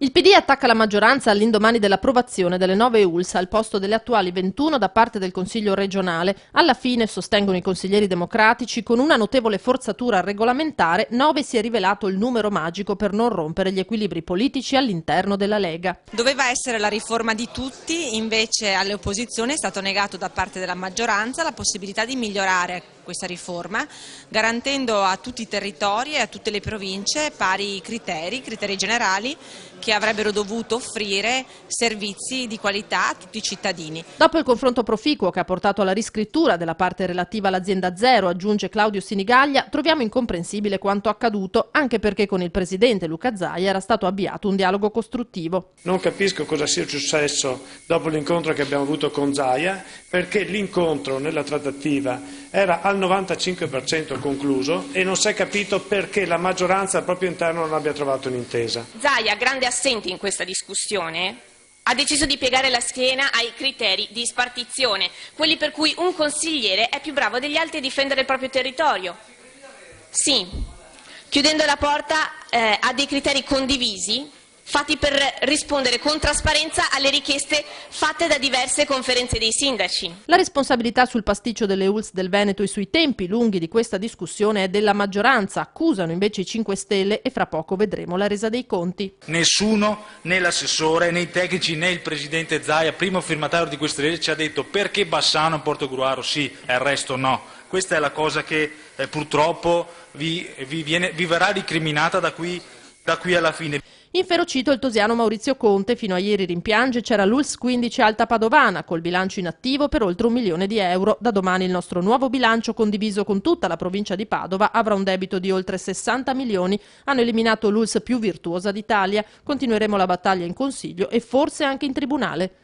Il PD attacca la maggioranza all'indomani dell'approvazione delle 9 ULS al posto delle attuali 21 da parte del Consiglio regionale. Alla fine, sostengono i consiglieri democratici, con una notevole forzatura regolamentare, 9 si è rivelato il numero magico per non rompere gli equilibri politici all'interno della Lega. Doveva essere la riforma di tutti, invece alle opposizioni è stato negato da parte della maggioranza la possibilità di migliorare questa riforma, garantendo a tutti i territori e a tutte le province pari criteri generali che avrebbero dovuto offrire servizi di qualità a tutti i cittadini. Dopo il confronto proficuo che ha portato alla riscrittura della parte relativa all'azienda zero, aggiunge Claudio Sinigaglia, troviamo incomprensibile quanto accaduto, anche perché con il presidente Luca Zaia era stato avviato un dialogo costruttivo. Non capisco cosa sia successo dopo l'incontro che abbiamo avuto con Zaia, perché l'incontro nella trattativa era al 95% concluso e non si è capito perché la maggioranza al proprio interno non abbia trovato un'intesa. Zaia, grande assente in questa discussione, ha deciso di piegare la schiena ai criteri di spartizione, quelli per cui un consigliere è più bravo degli altri a difendere il proprio territorio. Sì, chiudendo la porta a dei criteri condivisi, fatti per rispondere con trasparenza alle richieste fatte da diverse conferenze dei sindaci. La responsabilità sul pasticcio delle ULS del Veneto e sui tempi lunghi di questa discussione è della maggioranza, accusano invece i 5 Stelle e fra poco vedremo la resa dei conti. Nessuno, né l'assessore, né i tecnici, né il presidente Zaia, primo firmatario di queste leggi, ci ha detto perché Bassano e Portogruaro sì e il resto no. Questa è la cosa che purtroppo vi verrà ricriminata da qui alla fine. Inferocito il tosiano Maurizio Conte, fino a ieri rimpiange c'era l'ULS 15 Alta Padovana, col bilancio in attivo per oltre 1 milione di euro. Da domani il nostro nuovo bilancio, condiviso con tutta la provincia di Padova, avrà un debito di oltre 60 milioni. Hanno eliminato l'ULS più virtuosa d'Italia. Continueremo la battaglia in Consiglio e forse anche in Tribunale.